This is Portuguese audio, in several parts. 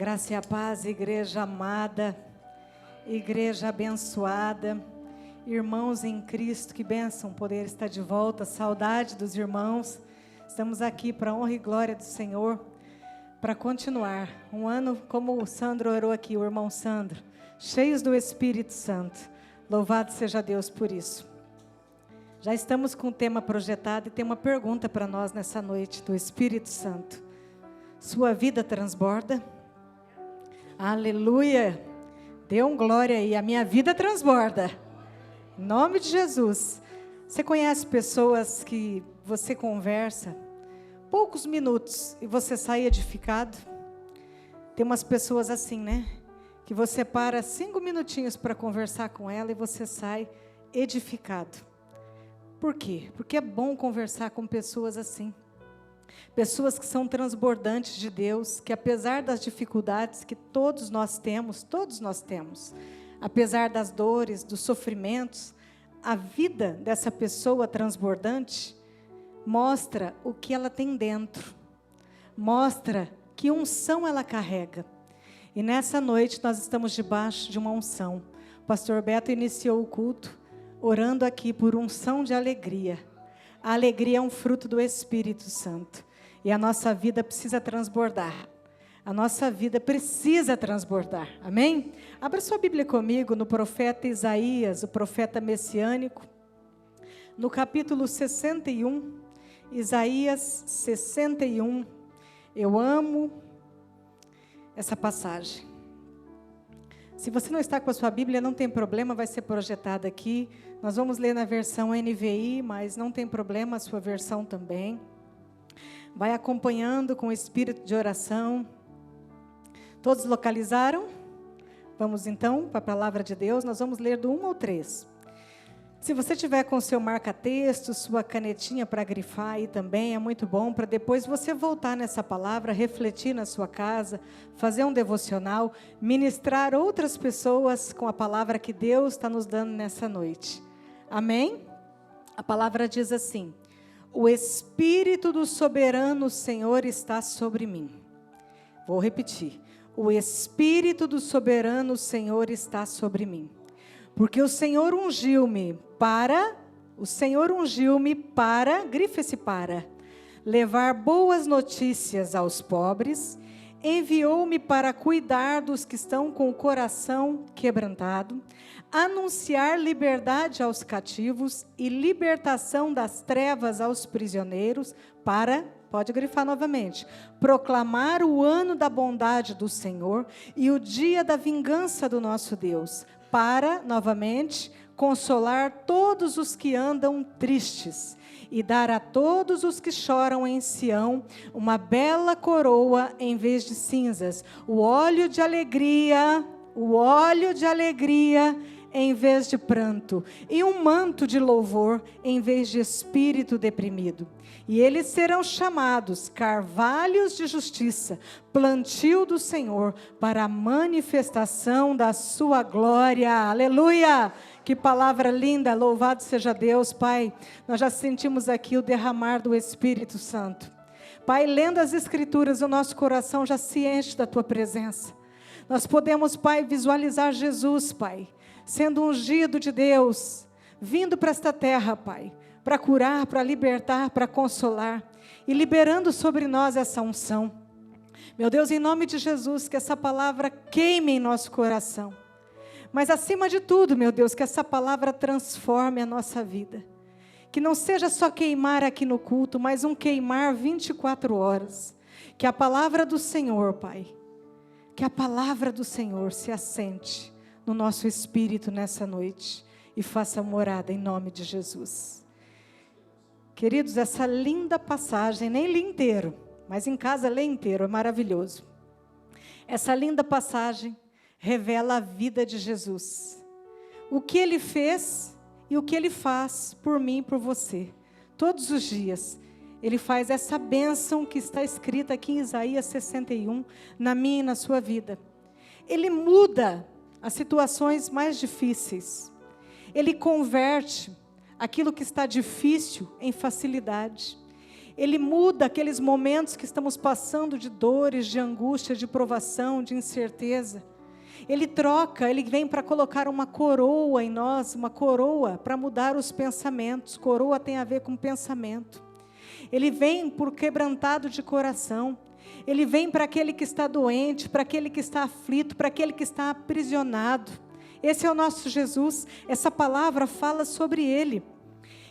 Graça e a paz, igreja amada, igreja abençoada, irmãos em Cristo, que bênção poder estar de volta, saudade dos irmãos. Estamos aqui para a honra e glória do Senhor, para continuar um ano, como o Sandro orou aqui, o irmão Sandro, cheios do Espírito Santo. Louvado seja Deus por isso. Já estamos com o tema projetado e tem uma pergunta para nós nessa noite do Espírito Santo. Sua vida transborda? Aleluia! Dê um glória aí, a minha vida transborda. Em nome de Jesus. Você conhece pessoas que você conversa poucos minutos e você sai edificado? Tem umas pessoas assim, né? Que você para 5 minutinhos para conversar com ela e você sai edificado. Por quê? Porque é bom conversar com pessoas assim. Pessoas que são transbordantes de Deus, que apesar das dificuldades que todos nós temos, apesar das dores, dos sofrimentos, a vida dessa pessoa transbordante mostra o que ela tem dentro, mostra que unção ela carrega. E nessa noite nós estamos debaixo de uma unção. O pastor Beto iniciou o culto orando aqui por unção de alegria. A alegria é um fruto do Espírito Santo. E a nossa vida precisa transbordar. A nossa vida precisa transbordar. Amém? Abra sua Bíblia comigo no profeta Isaías, o profeta messiânico. No capítulo 61. Isaías 61. Eu amo essa passagem. Se você não está com a sua Bíblia, não tem problema, vai ser projetada aqui. Nós vamos ler na versão NVI, mas não tem problema, a sua versão também. Vai acompanhando com o espírito de oração. Todos localizaram? Vamos então para a palavra de Deus. Nós vamos ler do 1 ao 3. Se você tiver com o seu marca-texto, sua canetinha para grifar aí também, é muito bom, para depois você voltar nessa palavra, refletir na sua casa, fazer um devocional, ministrar outras pessoas com a palavra que Deus está nos dando nessa noite. Amém? A palavra diz assim: o Espírito do soberano Senhor está sobre mim. Vou repetir. O Espírito do soberano Senhor está sobre mim. Porque o Senhor ungiu-me para, grife esse para, levar boas notícias aos pobres, enviou-me para cuidar dos que estão com o coração quebrantado, anunciar liberdade aos cativos e libertação das trevas aos prisioneiros, para, pode grifar novamente, proclamar o ano da bondade do Senhor e o dia da vingança do nosso Deus, para, novamente, consolar todos os que andam tristes e dar a todos os que choram em Sião uma bela coroa em vez de cinzas, o óleo de alegria em vez de pranto, e um manto de louvor em vez de espírito deprimido. E eles serão chamados carvalhos de justiça, plantio do Senhor, para a manifestação da sua glória. Aleluia! Que palavra linda, louvado seja Deus, Pai. Nós já sentimos aqui o derramar do Espírito Santo. Pai, lendo as Escrituras, o nosso coração já se enche da Tua presença. Nós podemos, Pai, visualizar Jesus, Pai, sendo ungido de Deus, vindo para esta terra, Pai, para curar, para libertar, para consolar, e liberando sobre nós essa unção. Meu Deus, em nome de Jesus, que essa palavra queime em nosso coração, mas acima de tudo, meu Deus, que essa palavra transforme a nossa vida, que não seja só queimar aqui no culto, mas um queimar 24 horas, que a palavra do Senhor, Pai, que a palavra do Senhor se assente no nosso espírito nessa noite e faça morada em nome de Jesus. Queridos, essa linda passagem, nem li inteiro, mas em casa lê inteiro, é maravilhoso. Essa linda passagem revela a vida de Jesus, o que Ele fez e o que Ele faz por mim e por você. Todos os dias, Ele faz essa bênção que está escrita aqui em Isaías 61, na minha e na sua vida. Ele muda as situações mais difíceis. Ele converte aquilo que está difícil em facilidade. Ele muda aqueles momentos que estamos passando de dores, de angústia, de provação, de incerteza. Ele troca, Ele vem para colocar uma coroa em nós, uma coroa para mudar os pensamentos. Coroa tem a ver com pensamento. Ele vem por quebrantado de coração. Ele vem para aquele que está doente, para aquele que está aflito, para aquele que está aprisionado. Esse é o nosso Jesus. Essa palavra fala sobre Ele.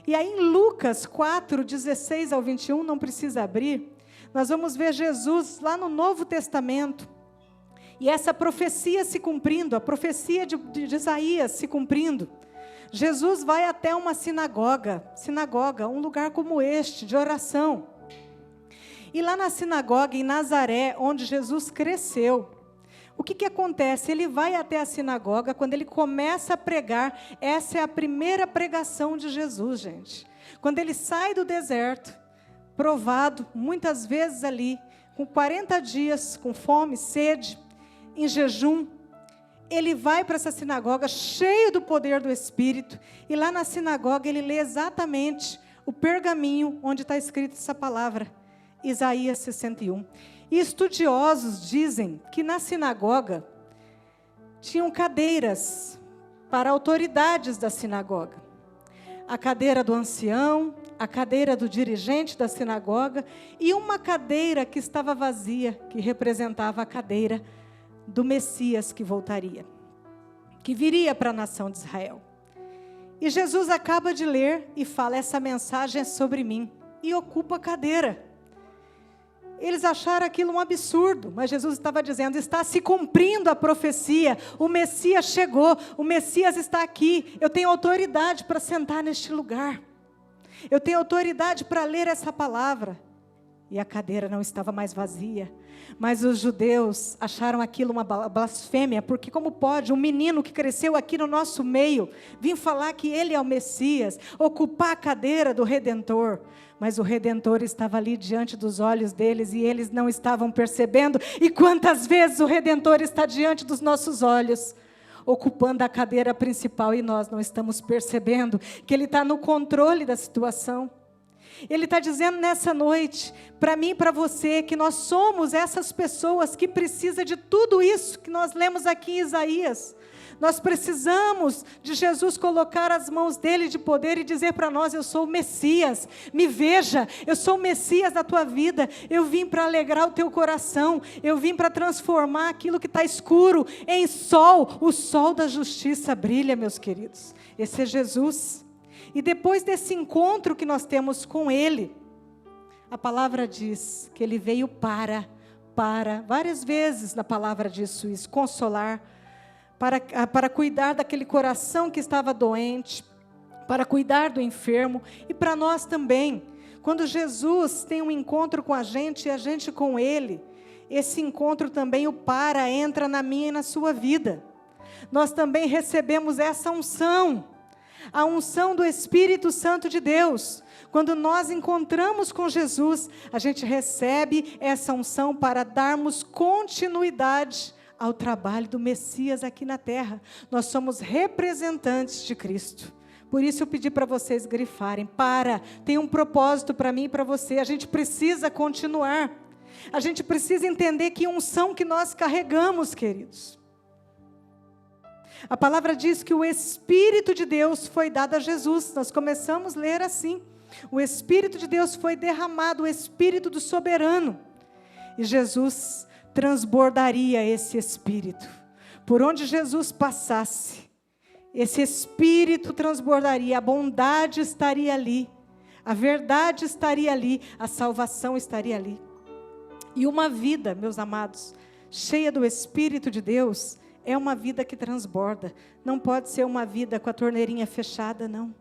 E aí em Lucas 4, 16 ao 21, não precisa abrir, nós vamos ver Jesus lá no Novo Testamento. E essa profecia se cumprindo, a profecia de Isaías se cumprindo. Jesus vai até uma sinagoga, um lugar como este, de oração. E lá na sinagoga, em Nazaré, onde Jesus cresceu, o que acontece? Ele vai até a sinagoga, quando ele começa a pregar, essa é a primeira pregação de Jesus, gente. Quando ele sai do deserto, provado, muitas vezes ali, com 40 dias, com fome, sede, em jejum, ele vai para essa sinagoga, cheio do poder do Espírito, e lá na sinagoga ele lê exatamente o pergaminho onde está escrita essa palavra, Isaías 61. E estudiosos dizem que na sinagoga tinham cadeiras para autoridades da sinagoga. A cadeira do ancião, a cadeira do dirigente da sinagoga e uma cadeira que estava vazia, que representava a cadeira do Messias que voltaria, que viria para a nação de Israel. E Jesus acaba de ler e fala, essa mensagem é sobre mim, e ocupa a cadeira. Eles acharam aquilo um absurdo, mas Jesus estava dizendo, está se cumprindo a profecia, o Messias chegou, o Messias está aqui, eu tenho autoridade para sentar neste lugar, eu tenho autoridade para ler essa palavra. E a cadeira não estava mais vazia, mas os judeus acharam aquilo uma blasfêmia, porque como pode um menino que cresceu aqui no nosso meio, vir falar que ele é o Messias, ocupar a cadeira do Redentor? Mas o Redentor estava ali diante dos olhos deles e eles não estavam percebendo. E quantas vezes o Redentor está diante dos nossos olhos, ocupando a cadeira principal e nós não estamos percebendo que Ele está no controle da situação. Ele está dizendo nessa noite, para mim e para você, que nós somos essas pessoas que precisam de tudo isso que nós lemos aqui em Isaías. Nós precisamos de Jesus colocar as mãos dele de poder e dizer para nós, eu sou o Messias, me veja, eu sou o Messias da tua vida, eu vim para alegrar o teu coração, eu vim para transformar aquilo que está escuro em sol, o sol da justiça brilha, meus queridos. Esse é Jesus. E depois desse encontro que nós temos com Ele, a palavra diz que Ele veio para, várias vezes na palavra diz isso, consolar, para cuidar daquele coração que estava doente, para cuidar do enfermo, e para nós também. Quando Jesus tem um encontro com a gente e a gente com Ele, esse encontro também, o entra na minha e na sua vida. Nós também recebemos essa unção, a unção do Espírito Santo de Deus. Quando nós encontramos com Jesus, a gente recebe essa unção para darmos continuidade ao trabalho do Messias aqui na terra. Nós somos representantes de Cristo. Por isso eu pedi para vocês grifarem, tem um propósito para mim e para você, a gente precisa continuar. A gente precisa entender que unção que nós carregamos, queridos. A palavra diz que o Espírito de Deus foi dado a Jesus. Nós começamos a ler assim. O Espírito de Deus foi derramado, o Espírito do soberano. E Jesus transbordaria esse Espírito. Por onde Jesus passasse, esse Espírito transbordaria, a bondade estaria ali, a verdade estaria ali, a salvação estaria ali. E uma vida, meus amados, cheia do Espírito de Deus, é uma vida que transborda. Não pode ser uma vida com a torneirinha fechada, não.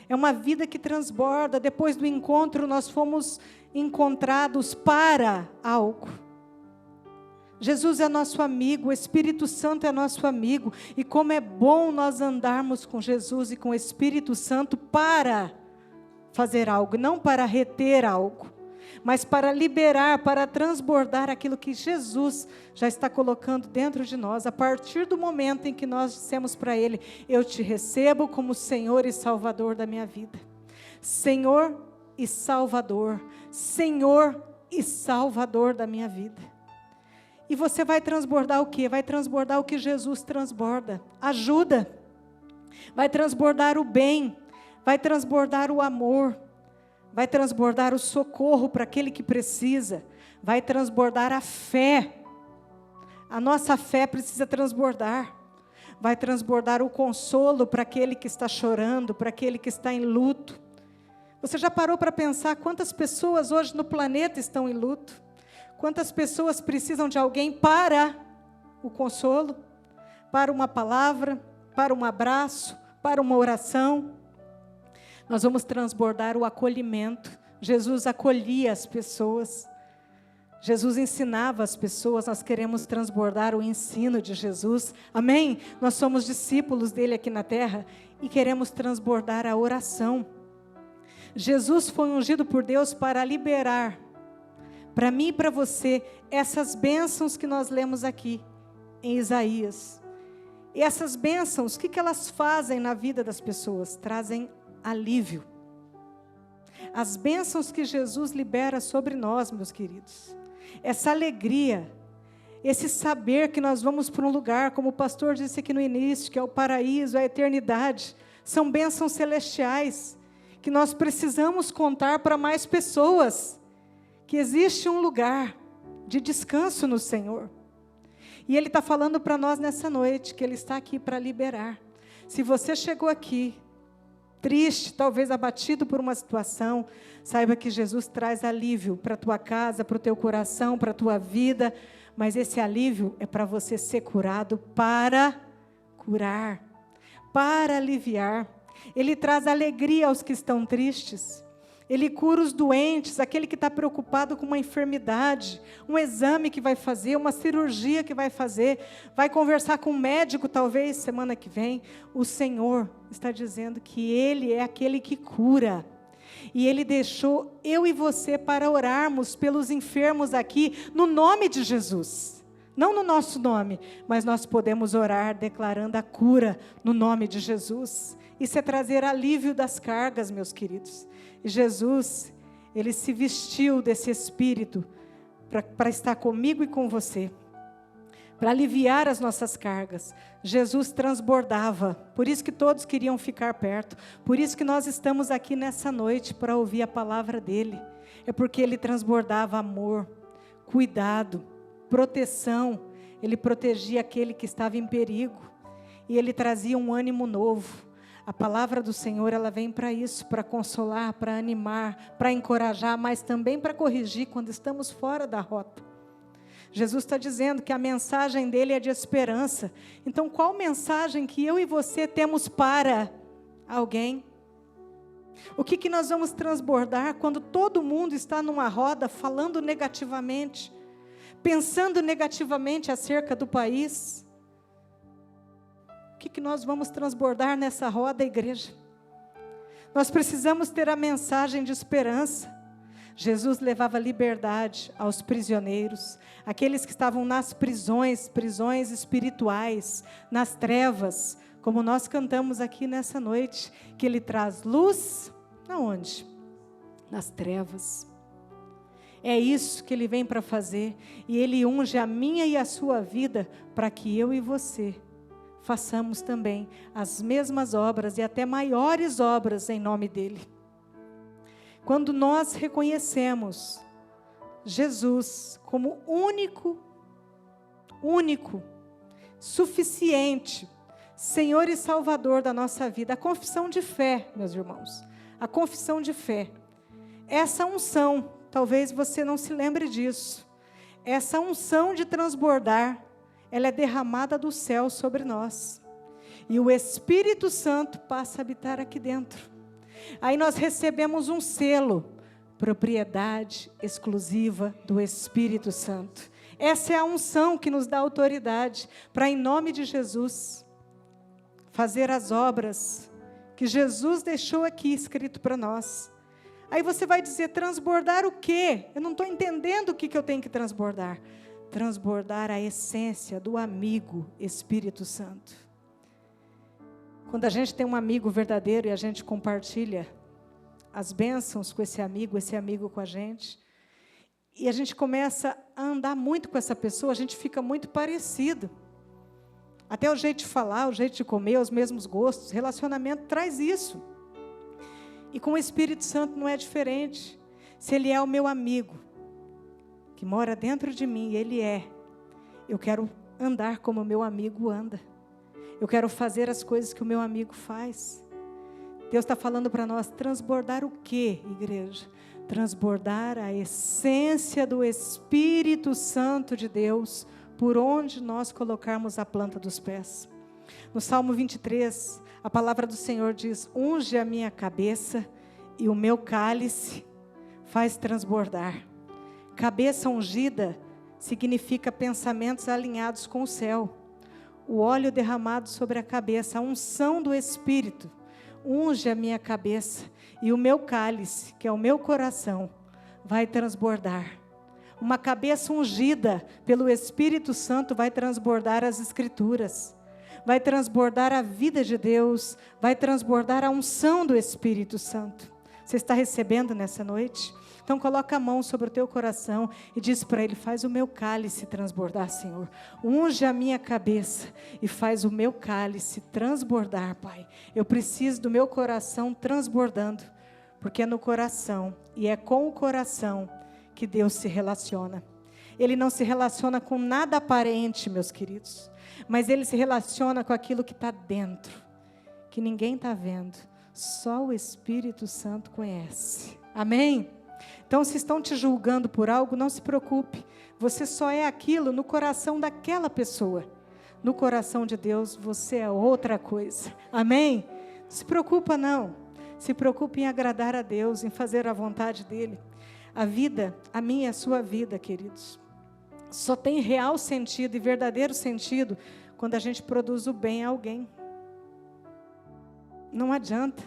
É uma vida que transborda. Depois do encontro, nós fomos encontrados para algo. Jesus é nosso amigo, o Espírito Santo é nosso amigo. E como é bom nós andarmos com Jesus e com o Espírito Santo para fazer algo, não para reter algo, mas para liberar, para transbordar aquilo que Jesus já está colocando dentro de nós, a partir do momento em que nós dissemos para Ele, eu te recebo como Senhor e Salvador da minha vida. Senhor e Salvador, Senhor e Salvador da minha vida. E você vai transbordar o quê? Vai transbordar o que Jesus transborda: ajuda, vai transbordar o bem, vai transbordar o amor, vai transbordar o socorro para aquele que precisa, vai transbordar a fé. A nossa fé precisa transbordar. Vai transbordar o consolo para aquele que está chorando, para aquele que está em luto. Você já parou para pensar quantas pessoas hoje no planeta estão em luto? Quantas pessoas precisam de alguém para o consolo, para uma palavra, para um abraço, para uma oração? Nós vamos transbordar o acolhimento. Jesus acolhia as pessoas. Jesus ensinava as pessoas. Nós queremos transbordar o ensino de Jesus. Amém? Nós somos discípulos dele aqui na terra e queremos transbordar a oração. Jesus foi ungido por Deus para liberar, para mim e para você, essas bênçãos que nós lemos aqui em Isaías. E essas bênçãos, o que elas fazem na vida das pessoas? Trazem alívio. As bênçãos que Jesus libera sobre nós, meus queridos, essa alegria, esse saber que nós vamos para um lugar, como o pastor disse aqui no início, que é o paraíso, a eternidade, são bênçãos celestiais, que nós precisamos contar para mais pessoas, que existe um lugar de descanso no Senhor. E Ele está falando para nós nessa noite, que Ele está aqui para liberar. Se você chegou aqui, triste, talvez abatido por uma situação, saiba que Jesus traz alívio para a tua casa, para o teu coração, para a tua vida, mas esse alívio é para você ser curado, para curar, para aliviar. Ele traz alegria aos que estão tristes. Ele cura os doentes, aquele que está preocupado com uma enfermidade, um exame que vai fazer, uma cirurgia que vai fazer, vai conversar com um médico talvez semana que vem. O Senhor está dizendo que Ele é aquele que cura. E Ele deixou eu e você para orarmos pelos enfermos aqui, no nome de Jesus. Não no nosso nome, mas nós podemos orar declarando a cura no nome de Jesus. Isso é trazer alívio das cargas, meus queridos. E Jesus, Ele se vestiu desse Espírito para estar comigo e com você, para aliviar as nossas cargas. Jesus transbordava, por isso que todos queriam ficar perto, por isso que nós estamos aqui nessa noite para ouvir a palavra dEle. É porque Ele transbordava amor, cuidado, proteção. Ele protegia aquele que estava em perigo, e Ele trazia um ânimo novo. A palavra do Senhor, ela vem para isso, para consolar, para animar, para encorajar, mas também para corrigir quando estamos fora da rota. Jesus está dizendo que a mensagem dele é de esperança. Então, qual mensagem que eu e você temos para alguém? O que nós vamos transbordar quando todo mundo está numa roda falando negativamente, pensando negativamente acerca do país? O que nós vamos transbordar nessa roda, igreja? Nós precisamos ter a mensagem de esperança. Jesus levava liberdade aos prisioneiros, aqueles que estavam nas prisões, prisões espirituais, nas trevas, como nós cantamos aqui nessa noite, que Ele traz luz, aonde? Nas trevas. É isso que Ele vem para fazer, e Ele unge a minha e a sua vida, para que eu e você façamos também as mesmas obras e até maiores obras em nome dEle. Quando nós reconhecemos Jesus como único, suficiente, Senhor e Salvador da nossa vida, a confissão de fé, meus irmãos, a confissão de fé, essa unção, talvez você não se lembre disso, essa unção de transbordar, ela é derramada do céu sobre nós. E o Espírito Santo passa a habitar aqui dentro. Aí nós recebemos um selo, propriedade exclusiva do Espírito Santo. Essa é a unção que nos dá autoridade para, em nome de Jesus, fazer as obras que Jesus deixou aqui escrito para nós. Aí você vai dizer, transbordar o quê? Eu não estou entendendo o que eu tenho que transbordar. Transbordar a essência do amigo Espírito Santo. Quando a gente tem um amigo verdadeiro e a gente compartilha as bênçãos com esse amigo com a gente. E a gente começa a andar muito com essa pessoa, a gente fica muito parecido. Até o jeito de falar, o jeito de comer, os mesmos gostos. Relacionamento traz isso. E com o Espírito Santo não é diferente. Se Ele é o meu amigo, que mora dentro de mim, Ele é. Eu quero andar como o meu amigo anda. Eu quero fazer as coisas que o meu amigo faz. Deus está falando para nós, transbordar o quê, igreja? Transbordar a essência do Espírito Santo de Deus, por onde nós colocarmos a planta dos pés. No Salmo 23, a palavra do Senhor diz, unge a minha cabeça e o meu cálice faz transbordar. Cabeça ungida significa pensamentos alinhados com o céu. O óleo derramado sobre a cabeça, a unção do Espírito, unge a minha cabeça e o meu cálice, que é o meu coração, vai transbordar. Uma cabeça ungida pelo Espírito Santo vai transbordar as Escrituras, vai transbordar a vida de Deus, vai transbordar a unção do Espírito Santo. Você está recebendo nessa noite? Então coloca a mão sobre o teu coração e diz para Ele, faz o meu cálice transbordar, Senhor. Unge a minha cabeça e faz o meu cálice transbordar, Pai. Eu preciso do meu coração transbordando, porque é no coração e é com o coração que Deus se relaciona. Ele não se relaciona com nada aparente, meus queridos, mas Ele se relaciona com aquilo que está dentro, que ninguém está vendo, só o Espírito Santo conhece. Amém? Então, se estão te julgando por algo, não se preocupe. Você só é aquilo no coração daquela pessoa. No coração de Deus, você é outra coisa. Amém? Não se preocupa, não. Se preocupe em agradar a Deus, em fazer a vontade dEle. A vida, a minha e a sua vida, queridos, só tem real sentido e verdadeiro sentido quando a gente produz o bem a alguém. Não adianta.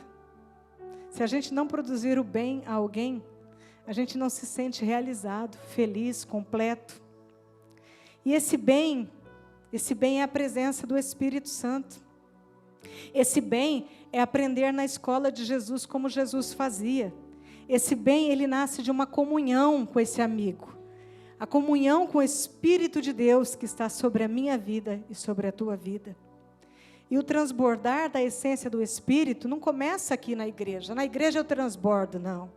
Se a gente não produzir o bem a alguém, a gente não se sente realizado, feliz, completo. E esse bem é a presença do Espírito Santo. Esse bem é aprender na escola de Jesus como Jesus fazia. Esse bem, ele nasce de uma comunhão com esse amigo. A comunhão com o Espírito de Deus que está sobre a minha vida e sobre a tua vida. E o transbordar da essência do Espírito não começa aqui na igreja. Na igreja eu transbordo, não.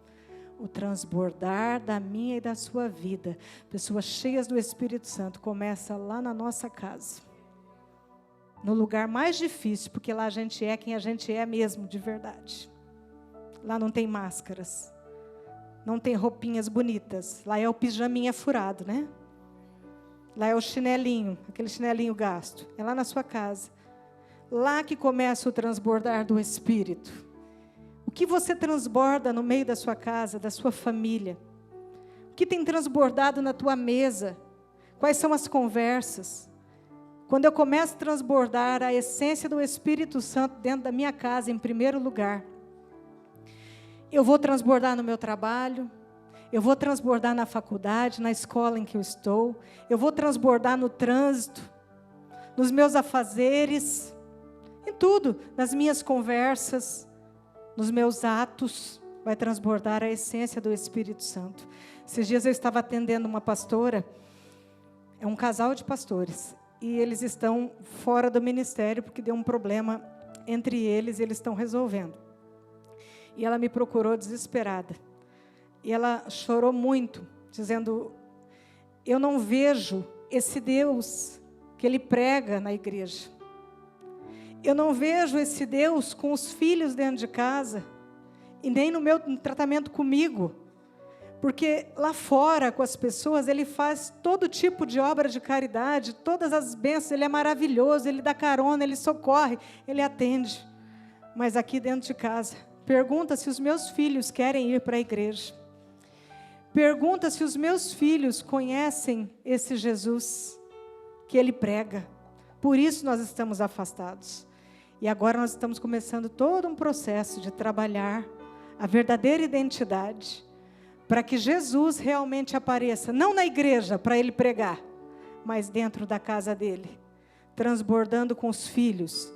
O transbordar da minha e da sua vida, pessoas cheias do Espírito Santo, começa lá na nossa casa. No lugar mais difícil, porque lá a gente é quem a gente é mesmo, de verdade. Lá não tem máscaras, não tem roupinhas bonitas, lá é o pijaminha furado, né? Lá é o chinelinho, aquele chinelinho gasto, é lá na sua casa. Lá que começa o transbordar do Espírito. O que você transborda no meio da sua casa, da sua família? O que tem transbordado na tua mesa? Quais são as conversas? Quando eu começo a transbordar a essência do Espírito Santo dentro da minha casa, em primeiro lugar, eu vou transbordar no meu trabalho, eu vou transbordar na faculdade, na escola em que eu estou, eu vou transbordar no trânsito, nos meus afazeres, em tudo, nas minhas conversas, nos meus atos, vai transbordar a essência do Espírito Santo. Esses dias eu estava atendendo uma pastora, é um casal de pastores, e eles estão fora do ministério, porque deu um problema entre eles, e eles estão resolvendo. E ela me procurou desesperada, e ela chorou muito, dizendo, eu não vejo esse Deus que Ele prega na igreja. Eu não vejo esse Deus com os filhos dentro de casa, e nem no meu tratamento comigo, porque lá fora com as pessoas, Ele faz todo tipo de obra de caridade, todas as bênçãos, Ele é maravilhoso, Ele dá carona, Ele socorre, Ele atende, mas aqui dentro de casa, pergunta se os meus filhos querem ir para a igreja, pergunta se os meus filhos conhecem esse Jesus que Ele prega. Por isso nós estamos afastados. E agora nós estamos começando todo um processo de trabalhar a verdadeira identidade, para que Jesus realmente apareça, não na igreja para Ele pregar, mas dentro da casa dEle, transbordando com os filhos.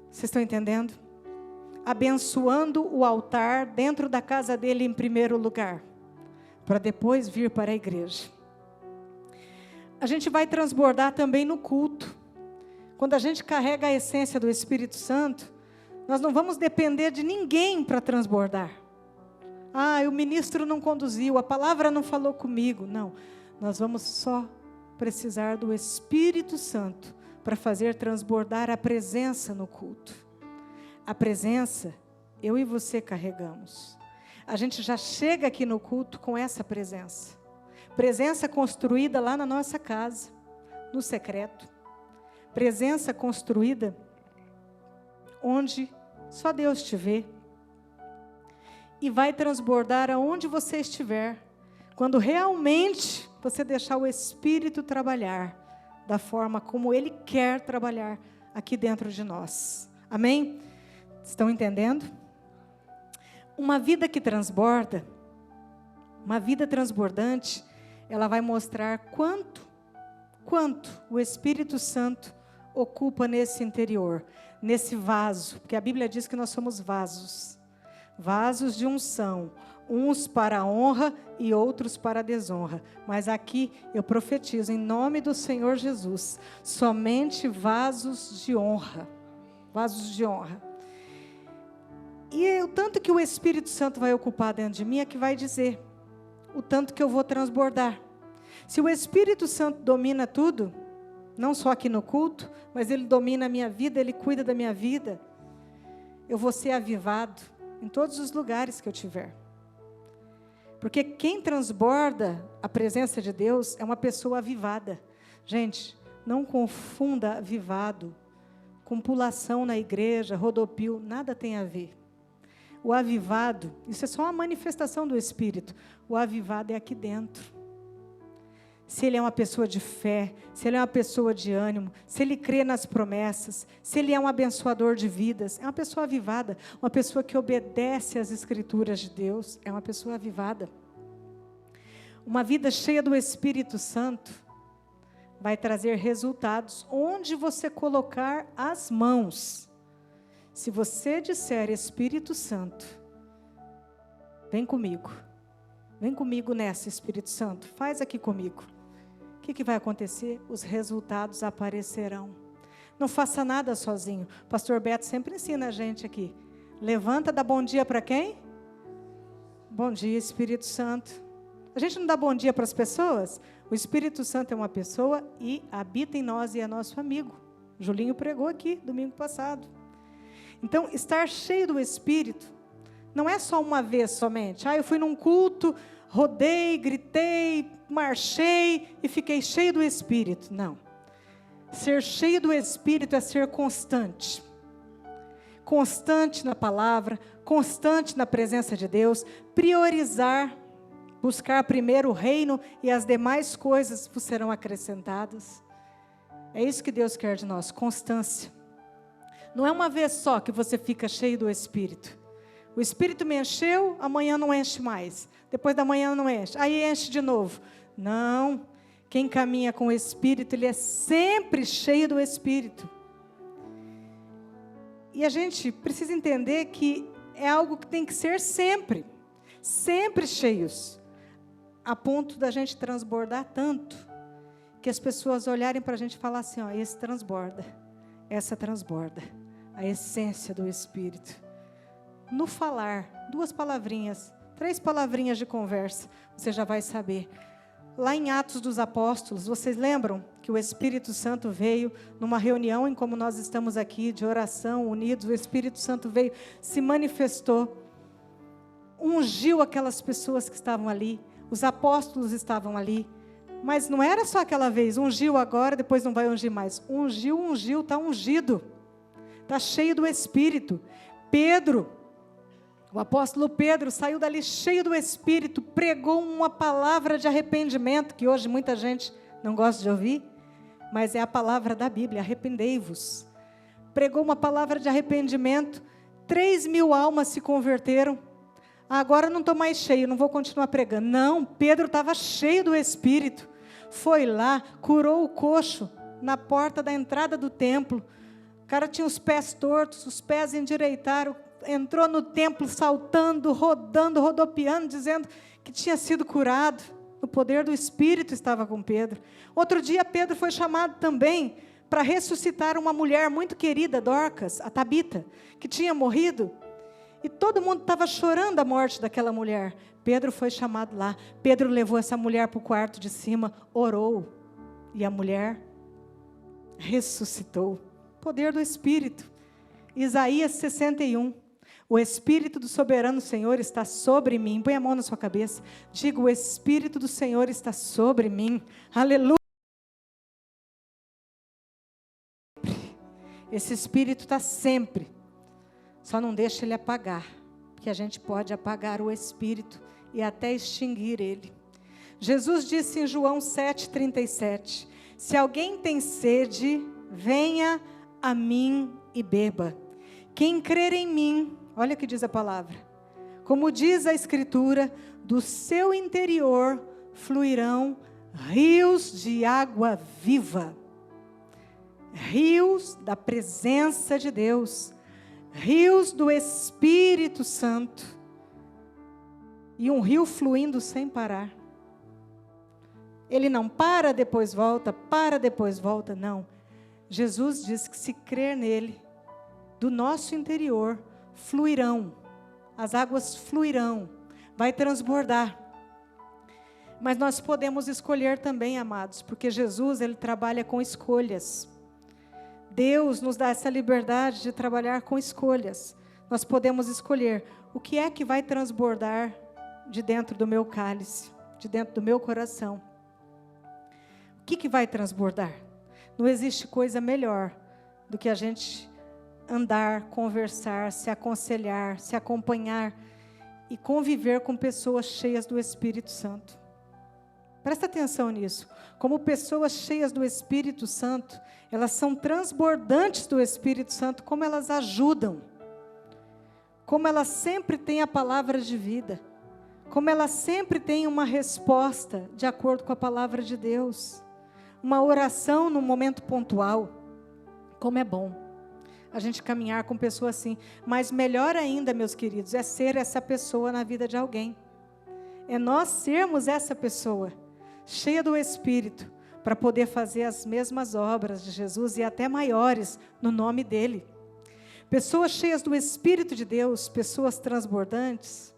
Vocês estão entendendo? abençoando o altar dentro da casa dele em primeiro lugar, para depois vir para a igreja. A gente vai transbordar também no culto. Quando a gente carrega a essência do Espírito Santo, nós não vamos depender de ninguém para transbordar. O ministro não conduziu, a palavra não falou comigo. Não, nós vamos só precisar do Espírito Santo para fazer transbordar a presença no culto. A presença, eu e você carregamos. A gente já chega aqui no culto com essa presença. Presença construída lá na nossa casa, no secreto. Presença construída onde só Deus te vê. E vai transbordar aonde você estiver, quando realmente você deixar o Espírito trabalhar da forma como Ele quer trabalhar aqui dentro de nós. Amém? Estão entendendo? Uma vida que transborda, uma vida transbordante, ela vai mostrar quanto o Espírito Santo ocupa nesse interior, nesse vaso, porque a Bíblia diz que nós somos vasos de unção, uns para a honra e outros para a desonra. Mas aqui eu profetizo em nome do Senhor Jesus, somente vasos de honra. Vasos de honra. E o tanto que o Espírito Santo vai ocupar dentro de mim é que vai dizer o tanto que eu vou transbordar. Se o Espírito Santo domina tudo, não só aqui no culto, mas Ele domina a minha vida, Ele cuida da minha vida, eu vou ser avivado em todos os lugares que eu tiver. Porque quem transborda a presença de Deus é uma pessoa avivada. Gente, não confunda avivado com pulação na igreja, rodopio, nada tem a ver. O avivado, isso é só uma manifestação do Espírito. O avivado é aqui dentro. Se ele é uma pessoa de fé, se ele é uma pessoa de ânimo, se ele crê nas promessas, se ele é um abençoador de vidas, é uma pessoa avivada, uma pessoa que obedece às Escrituras de Deus, é uma pessoa avivada. Uma vida cheia do Espírito Santo vai trazer resultados onde você colocar as mãos. Se você disser, Espírito Santo, vem comigo nessa, Espírito Santo, faz aqui comigo. O que vai acontecer? Os resultados aparecerão. Não faça nada sozinho. O pastor Beto sempre ensina a gente aqui. Levanta, dá bom dia para quem? Bom dia, Espírito Santo. A gente não dá bom dia para as pessoas? O Espírito Santo é uma pessoa e habita em nós e é nosso amigo. Julinho pregou aqui, domingo passado. Então, estar cheio do Espírito não é só uma vez somente. Eu fui num culto, rodei, gritei, marchei e fiquei cheio do Espírito. Não. Ser cheio do Espírito é ser constante. Constante na palavra, constante na presença de Deus, priorizar, buscar primeiro o reino e as demais coisas vos serão acrescentadas. É isso que Deus quer de nós, constância. Não é uma vez só que você fica cheio do Espírito. O Espírito me encheu, amanhã não enche mais. Depois da manhã não enche. Aí enche de novo. Não. Quem caminha com o Espírito, ele é sempre cheio do Espírito. E a gente precisa entender que é algo que tem que ser sempre. Sempre cheios. A ponto da gente transbordar tanto, que as pessoas olharem para a gente e falar assim, esse transborda. Essa transborda. A essência do Espírito. No falar, 2 palavrinhas, 3 palavrinhas de conversa, você já vai saber. Lá em Atos dos Apóstolos, vocês lembram que o Espírito Santo veio numa reunião em como nós estamos aqui, de oração, unidos, o Espírito Santo veio, se manifestou, ungiu aquelas pessoas que estavam ali, os apóstolos estavam ali, mas não era só aquela vez, ungiu agora, depois não vai ungir mais. Ungiu, está ungido, está cheio do Espírito. Pedro, o apóstolo Pedro saiu dali cheio do Espírito, pregou uma palavra de arrependimento, que hoje muita gente não gosta de ouvir, mas é a palavra da Bíblia, arrependei-vos. Pregou uma palavra de arrependimento, 3.000 almas se converteram. Agora não estou mais cheio, não vou continuar pregando. Não, Pedro estava cheio do Espírito, foi lá, curou o coxo na porta da entrada do templo. O cara tinha os pés tortos, os pés endireitaram, entrou no templo saltando, rodando, rodopiando, dizendo que tinha sido curado. O poder do Espírito estava com Pedro. Outro dia, Pedro foi chamado também para ressuscitar uma mulher muito querida, Dorcas, a Tabita, que tinha morrido. E todo mundo estava chorando a morte daquela mulher. Pedro foi chamado lá. Pedro levou essa mulher para o quarto de cima, orou. E a mulher ressuscitou. Poder do Espírito. Isaías 61. O Espírito do soberano Senhor está sobre mim. Põe a mão na sua cabeça. Diga, o Espírito do Senhor está sobre mim. Aleluia. Esse Espírito está sempre. Só não deixa ele apagar. Porque a gente pode apagar o Espírito e até extinguir ele. Jesus disse em João 7,37. Se alguém tem sede, venha a mim e beba. Quem crer em mim, olha o que diz a palavra. Como diz a Escritura, do seu interior fluirão rios de água viva. Rios da presença de Deus. Rios do Espírito Santo. E um rio fluindo sem parar. Ele não para, depois volta, não. Jesus diz que se crer nele, do nosso interior, fluirão. As águas fluirão, vai transbordar. Mas nós podemos escolher também, amados, porque Jesus, ele trabalha com escolhas. Deus nos dá essa liberdade de trabalhar com escolhas. Nós podemos escolher o que é que vai transbordar de dentro do meu cálice, de dentro do meu coração. O que vai transbordar? Não existe coisa melhor do que a gente andar, conversar, se aconselhar, se acompanhar e conviver com pessoas cheias do Espírito Santo. Presta atenção nisso. Como pessoas cheias do Espírito Santo, elas são transbordantes do Espírito Santo, como elas ajudam, como elas sempre têm a palavra de vida, como elas sempre têm uma resposta de acordo com a palavra de Deus, uma oração no momento pontual. Como é bom a gente caminhar com pessoas assim. Mas melhor ainda, meus queridos, é ser essa pessoa na vida de alguém. É nós sermos essa pessoa, cheia do Espírito, para poder fazer as mesmas obras de Jesus e até maiores no nome dEle. Pessoas cheias do Espírito de Deus, pessoas transbordantes,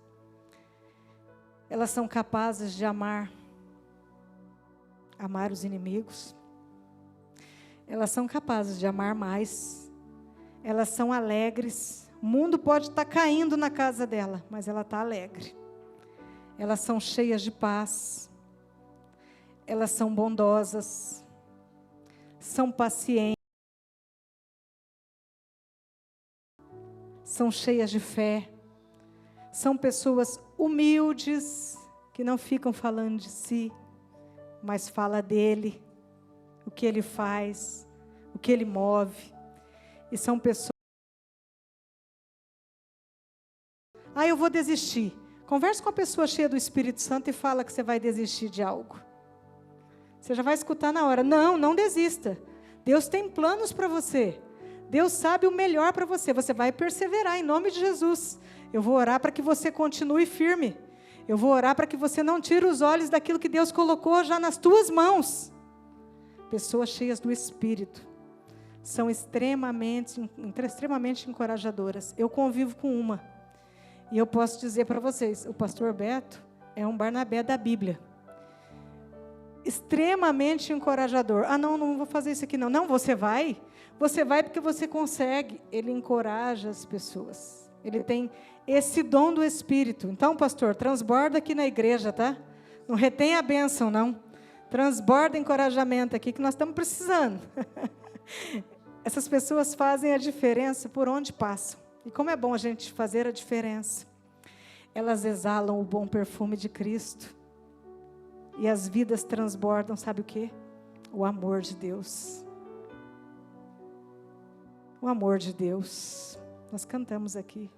elas são capazes de amar os inimigos. Elas são capazes de amar mais. Elas são alegres. O mundo pode estar caindo na casa dela, mas ela está alegre. Elas são cheias de paz. Elas são bondosas. São pacientes. São cheias de fé. São pessoas humildes, que não ficam falando de si, mas fala dele, o que ele faz, o que ele move. E são pessoas... eu vou desistir. Converse com a pessoa cheia do Espírito Santo e fala que você vai desistir de algo. Você já vai escutar na hora. Não desista. Deus tem planos para você. Deus sabe o melhor para você. Você vai perseverar em nome de Jesus. Eu vou orar para que você continue firme. Eu vou orar para que você não tire os olhos daquilo que Deus colocou já nas tuas mãos. Pessoas cheias do Espírito são extremamente encorajadoras. Eu convivo com uma. E eu posso dizer para vocês, o pastor Beto é um Barnabé da Bíblia. Extremamente encorajador. Não vou fazer isso aqui não. Não, você vai porque você consegue. Ele encoraja as pessoas. Ele tem esse dom do Espírito. Então, pastor, transborda aqui na igreja, tá? Não retém a bênção, não. Transborda encorajamento aqui, que nós estamos precisando. Essas pessoas fazem a diferença por onde passam. E como é bom a gente fazer a diferença. Elas exalam o bom perfume de Cristo. E as vidas transbordam, sabe o quê? O amor de Deus. O amor de Deus. Nós cantamos aqui.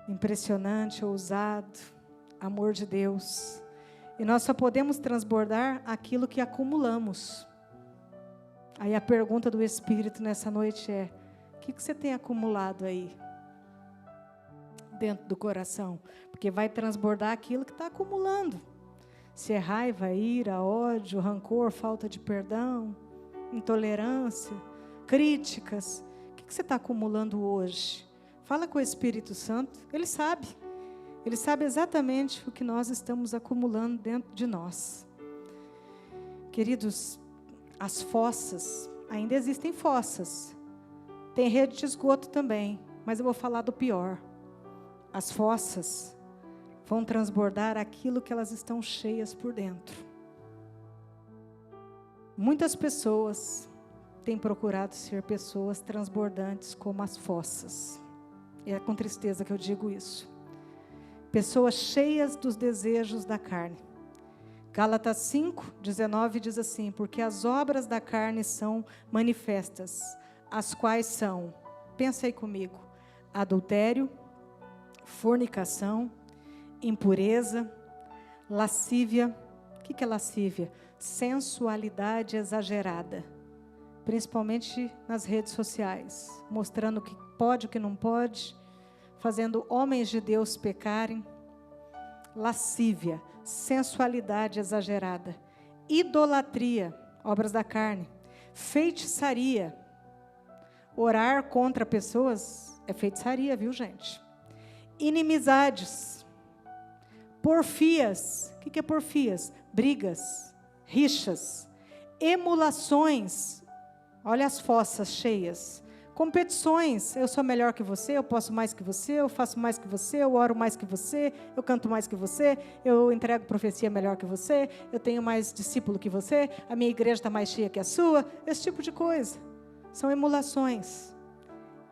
Impressionante, ousado, amor de Deus. E nós só podemos transbordar aquilo que acumulamos. Aí a pergunta do Espírito nessa noite é: o que você tem acumulado aí? dentro do coração, porque vai transbordar aquilo que está acumulando. Se é raiva, ira, ódio, rancor, falta de perdão, intolerância, críticas, o que você está acumulando hoje? Fala com o Espírito Santo, Ele sabe exatamente o que nós estamos acumulando dentro de nós. Queridos, as fossas, ainda existem fossas, tem rede de esgoto também, mas eu vou falar do pior. As fossas vão transbordar aquilo que elas estão cheias por dentro. Muitas pessoas têm procurado ser pessoas transbordantes como as fossas. É com tristeza que eu digo isso. Pessoas cheias dos desejos da carne. Gálatas 5:19 diz assim: porque as obras da carne são manifestas, as quais são, pensa aí comigo, adultério, fornicação, impureza, lascívia. O que é lascívia? Sensualidade exagerada, principalmente nas redes sociais, mostrando o que pode, o que não pode, fazendo homens de Deus pecarem. Lascívia, sensualidade exagerada, idolatria, obras da carne, feitiçaria. Orar contra pessoas é feitiçaria, viu, gente? Inimizades, porfias. O que é porfias? Brigas, rixas, emulações. Olha as fossas cheias. Competições. Eu sou melhor que você, eu posso mais que você, eu faço mais que você, eu oro mais que você, eu canto mais que você, eu entrego profecia melhor que você, eu tenho mais discípulo que você, a minha igreja está mais cheia que a sua. Esse tipo de coisa. São emulações.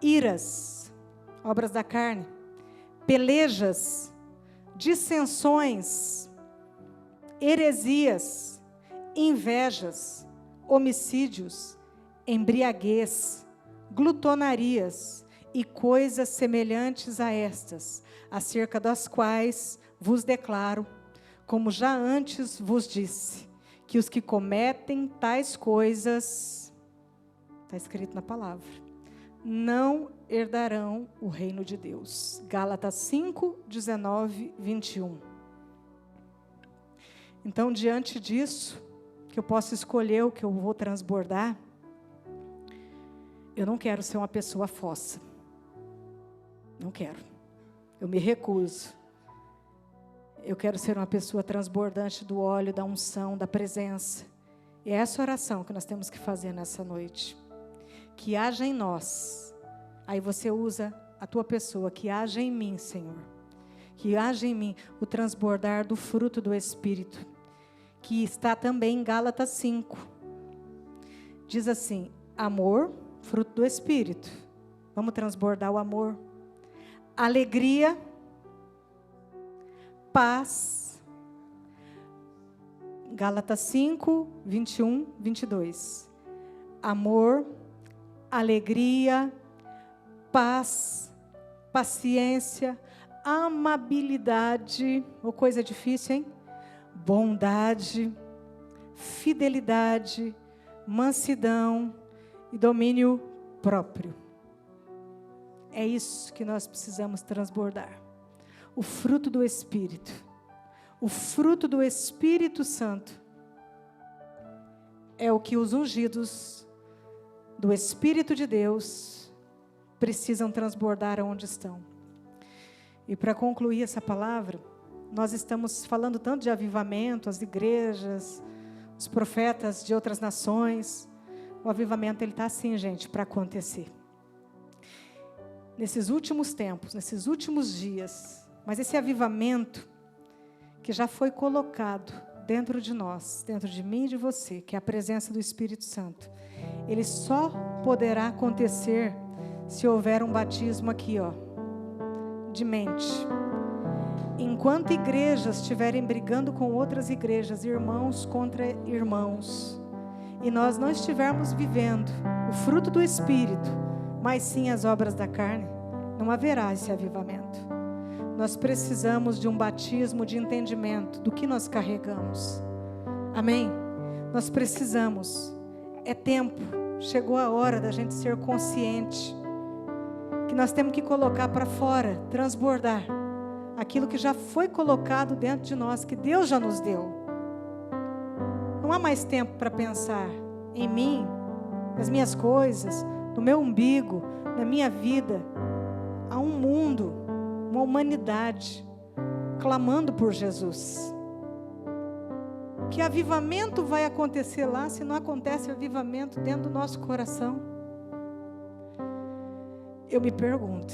Iras, obras da carne. Pelejas, dissensões, heresias, invejas, homicídios, embriaguez, glutonarias e coisas semelhantes a estas, acerca das quais vos declaro, como já antes vos disse, que os que cometem tais coisas, está escrito na palavra, não herdarão o reino de Deus. Gálatas 5:19, 21. Então, diante disso, que eu posso escolher o que eu vou transbordar, eu não quero ser uma pessoa fossa. Não quero. Eu me recuso. Eu quero ser uma pessoa transbordante do óleo, da unção, da presença. E é essa oração que nós temos que fazer nessa noite. Que haja em nós. Aí você usa a tua pessoa. Que haja em mim, Senhor. Que haja em mim o transbordar do fruto do Espírito. Que está também em Gálatas 5. Diz assim: amor, fruto do Espírito. Vamos transbordar o amor. Alegria, paz. Gálatas 5, 21, 22. Amor, alegria, paz, paciência, amabilidade, ou coisa difícil, hein? Bondade, fidelidade, mansidão e domínio próprio. É isso que nós precisamos transbordar. O fruto do Espírito. O fruto do Espírito Santo é o que os ungidos do Espírito de Deus precisam transbordar onde estão. E para concluir essa palavra, nós estamos falando tanto de avivamento, as igrejas, os profetas de outras nações. O avivamento, ele está assim, gente, para acontecer. Nesses últimos tempos, nesses últimos dias, mas esse avivamento que já foi colocado dentro de nós, dentro de mim e de você, que é a presença do Espírito Santo, ele só poderá acontecer se houver um batismo aqui, ó, de mente. Enquanto igrejas estiverem brigando com outras igrejas, irmãos contra irmãos, e nós não estivermos vivendo o fruto do Espírito, mas sim as obras da carne, não haverá esse avivamento. Nós precisamos de um batismo de entendimento do que nós carregamos. Amém? Nós precisamos. É tempo. Chegou a hora da gente ser consciente que nós temos que colocar para fora, transbordar aquilo que já foi colocado dentro de nós, que Deus já nos deu. Não há mais tempo para pensar em mim, nas minhas coisas, no meu umbigo, na minha vida. Há um mundo, uma humanidade clamando por Jesus. Que avivamento vai acontecer lá se não acontece avivamento dentro do nosso coração? Eu me pergunto,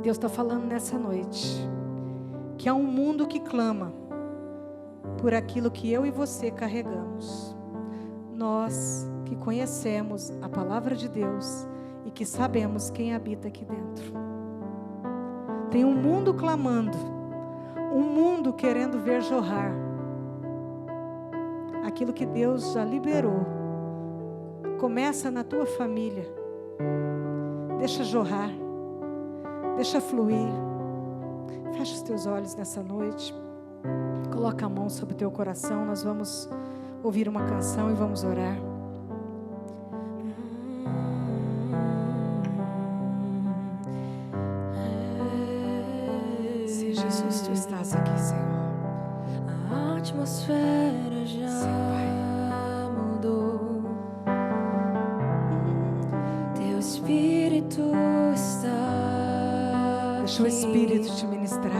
Deus está falando nessa noite, que há um mundo que clama por aquilo que eu e você carregamos. Nós que conhecemos a palavra de Deus e que sabemos quem habita aqui dentro. Tem um mundo clamando, um mundo querendo ver jorrar aquilo que Deus já liberou. Começa na tua família. Deixa jorrar. Deixa fluir. Fecha os teus olhos nessa noite. Coloca a mão sobre o teu coração. Nós vamos ouvir uma canção e vamos orar. Sim, Jesus, tu estás aqui, Senhor. A atmosfera já mudou. Teu Espírito está Deixa o Espírito te ministrar.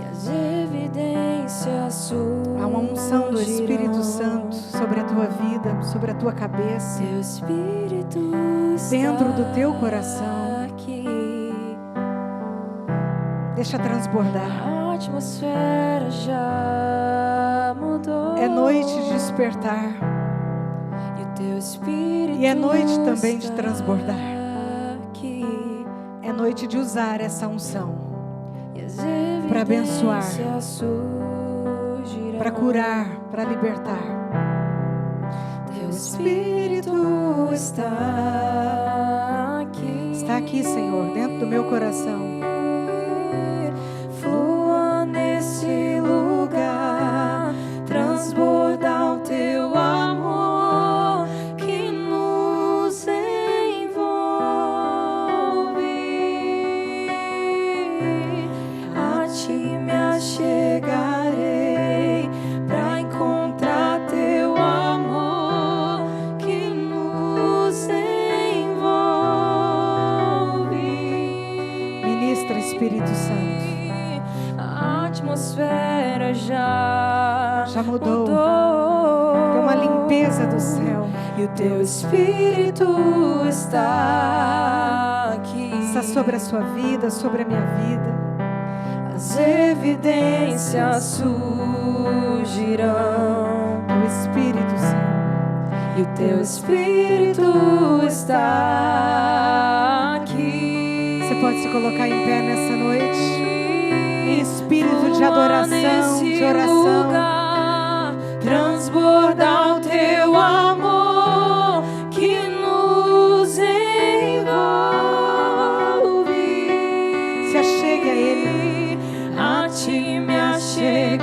e as evidências surgirão. Há uma unção do Espírito Santo sobre a tua vida, sobre a tua cabeça, Teu Espírito está dentro do teu coração. aqui. Deixa transbordar. A atmosfera já mudou. É noite de despertar. E o teu Espírito E é noite também de está transbordar. aqui. É noite de usar essa unção E as para abençoar, evidências surgirão. para curar, para libertar. Teu Espírito está aqui. Está aqui, Senhor, dentro do meu coração. Flua nesse lugar, transborda o teu amor que nos envolve. A ti me achegarei pra encontrar teu amor que nos envolve. Ministra, Espírito Santo. A atmosfera já mudou. Tem uma limpeza do céu. E o teu Espírito está aqui. Está sobre a sua vida, sobre a minha vida. As evidências surgirão. O Espírito Santo. E o teu Espírito está aqui. Você pode se colocar em pé nessa noite, em espírito de adoração, de oração. Lugar, transbordar o teu amor que nos envolve. Se achegue a Ele. A ti me achegarei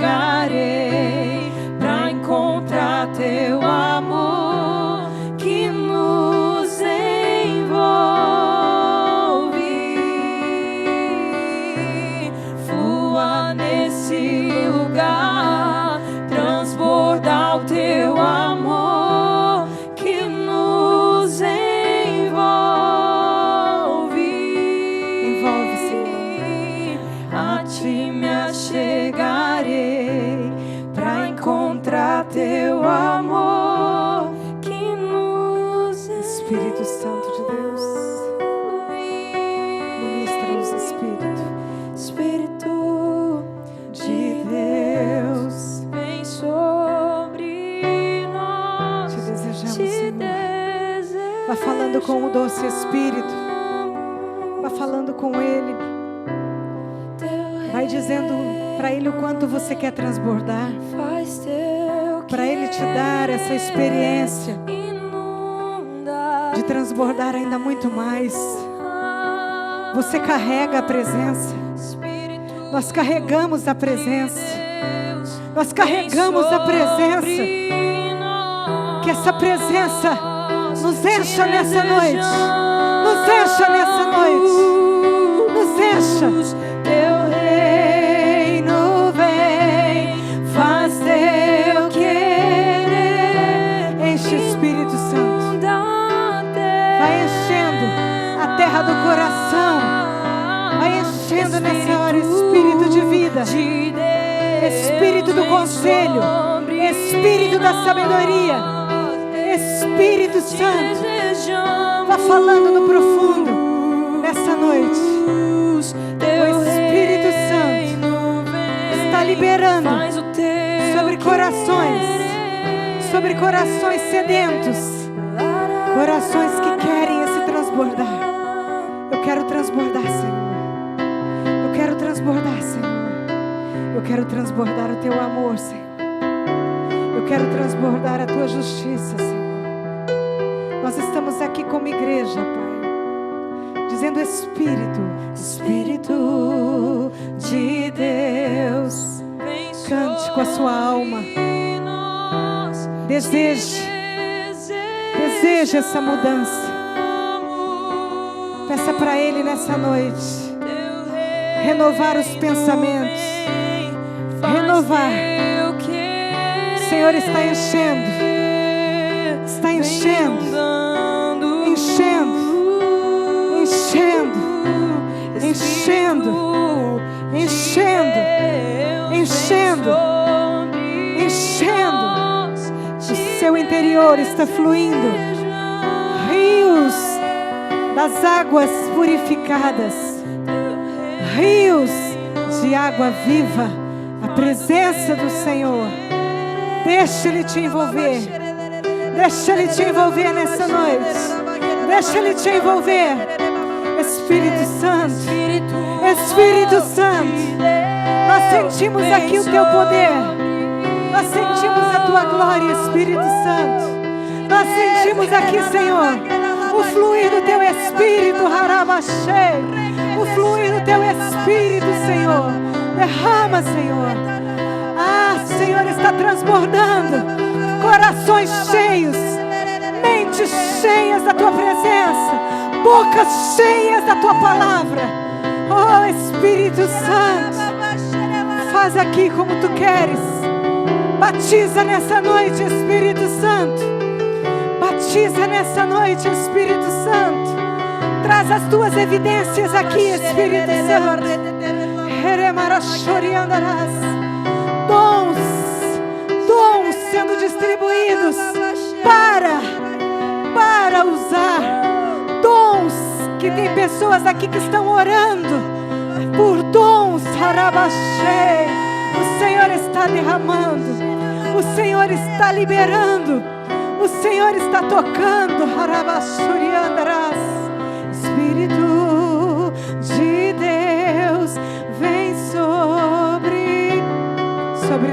pra encontrar teu amor que nos envolve. Flua nesse lugar, transbordar o teu amor que nos envolve. Envolve, Senhor. A ti me achegarei pra encontrar teu amor que nos Espírito Santo de Deus. Ministra-nos, Espírito. Espírito De Deus. vem sobre nós. Te desejamos, Te Senhor. desejamos. Vá falando com o doce Espírito. Vá falando com Ele. Vai dizendo para Ele o quanto você quer transbordar. Faz teu Para Ele te dar essa experiência inunda. de transbordar ainda muito mais. Você carrega a presença. Espírito Nós carregamos a presença. Deus, Nós carregamos a presença. Que essa presença nos encha nessa noite. encha nessa noite. Nos encha. Teu reino vem, faz teu querer. Enche, Espírito Santo. Vai enchendo a terra do coração. Vai enchendo nessa hora, Espírito de vida, Espírito do conselho, Espírito da sabedoria, Espírito Santo. Vá falando no profundo nessa noite. O Espírito Santo está liberando sobre corações sedentos, corações que querem esse transbordar. Eu quero transbordar, Senhor. Eu quero transbordar, Senhor. Eu quero transbordar o teu amor, Senhor. Eu quero transbordar a tua justiça, Senhor. Nós estamos aqui como igreja, Pai, dizendo: Espírito, Espírito de Deus, cante com a sua alma. Deseje essa mudança. Peça para Ele nessa noite renovar os pensamentos, renovar. O Senhor está enchendo, enchendo, o seu interior está fluindo rios das águas purificadas, rios de água viva, a presença do Senhor. Deixa Ele te envolver, deixa Ele te envolver nessa noite, deixa Ele te envolver. Espírito Santo, Espírito Santo, nós sentimos aqui o teu poder, nós sentimos a tua glória, Espírito Santo. Nós sentimos aqui, Senhor, o fluir do teu Espírito, Harabashé, o fluir do teu Espírito, Senhor. Derrama, Senhor. Ah, Senhor, está transbordando corações cheios, mentes cheias da tua presença, bocas cheias da tua palavra. Oh, Espírito Santo, faz aqui como tu queres. Batiza nessa noite, Espírito Santo. Batiza nessa noite, Espírito Santo. Traz as tuas evidências aqui, Espírito Santo. Dons sendo distribuídos para usar. Dons que tem pessoas aqui que estão orando por dons. Harabashé. O Senhor está derramando, o Senhor está liberando, o Senhor está tocando. Espírito de Deus, vem sobre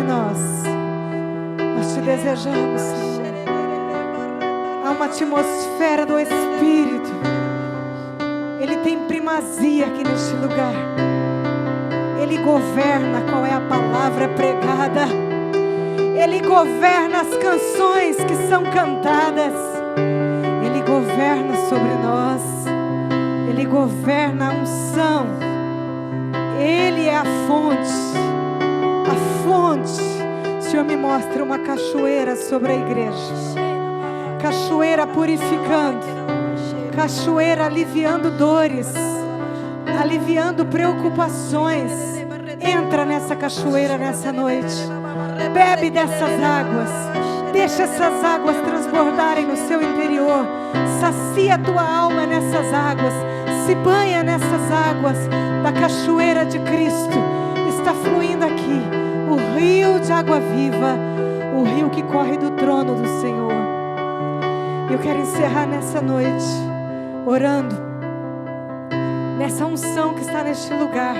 nós. Nós te desejamos, Senhor. Há uma atmosfera do Espírito. Ele tem primazia aqui neste lugar. Ele governa qual é a palavra pregada. Ele governa as canções que são cantadas. Ele governa sobre nós. Ele governa a unção. Ele é a fonte. A fonte. O Senhor me mostra uma cachoeira sobre a igreja. Cachoeira purificando. Cachoeira aliviando dores. Aliviando preocupações. Entra nessa cachoeira nessa noite. Bebe dessas águas. Deixa essas águas transbordarem no seu interior. Sacia a tua alma nessas águas. Se banha nessas águas da cachoeira de Cristo. Está fluindo aqui o rio de água viva, o rio que corre do trono do Senhor. Eu quero encerrar nessa noite orando nessa unção que está neste lugar.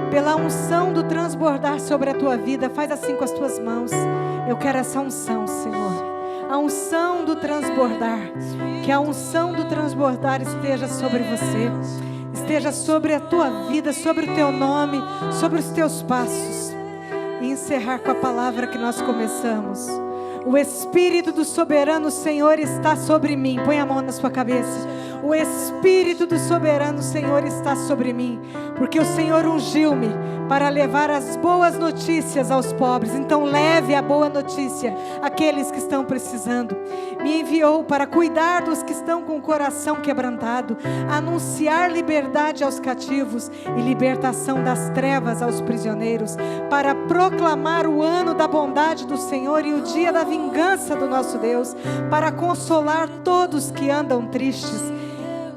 Pela unção do transbordar sobre a tua vida. Faz assim com as tuas mãos. Eu quero essa unção, Senhor. A unção do transbordar. Que a unção do transbordar esteja sobre você. Esteja sobre a tua vida, sobre o teu nome, sobre os teus passos. E encerrar com a palavra que nós começamos. O Espírito do soberano Senhor está sobre mim. Põe a mão na sua cabeça. O Espírito do soberano Senhor está sobre mim, porque o Senhor ungiu-me para levar as boas notícias aos pobres. Então leve a boa notícia àqueles que estão precisando. Me enviou para cuidar dos que estão com o coração quebrantado, anunciar liberdade aos cativos e libertação das trevas aos prisioneiros, para proclamar o ano da bondade do Senhor e o dia da vingança do nosso Deus, para consolar todos que andam tristes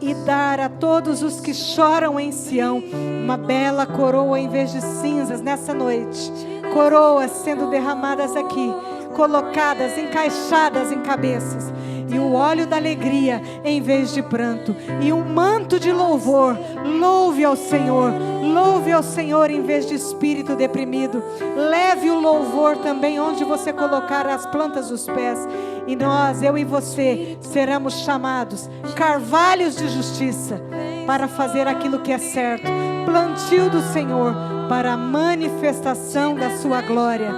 e dar a todos os que choram em Sião uma bela coroa em vez de cinzas nessa noite. Coroas sendo derramadas aqui, colocadas, encaixadas em cabeças, e o óleo da alegria em vez de pranto, e um manto de louvor. Louve ao Senhor em vez de espírito deprimido. Leve o louvor também onde você colocar as plantas dos pés, e nós, eu e você, seremos chamados carvalhos de justiça, para fazer aquilo que é certo, plantio do Senhor para a manifestação da sua glória,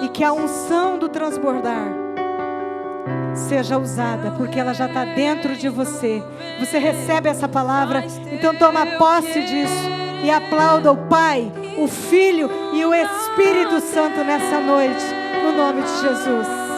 e que a unção do transbordar seja usada, porque ela já está dentro de você. Você recebe essa palavra, então toma posse disso e aplauda o Pai, o Filho e o Espírito Santo nessa noite, no nome de Jesus.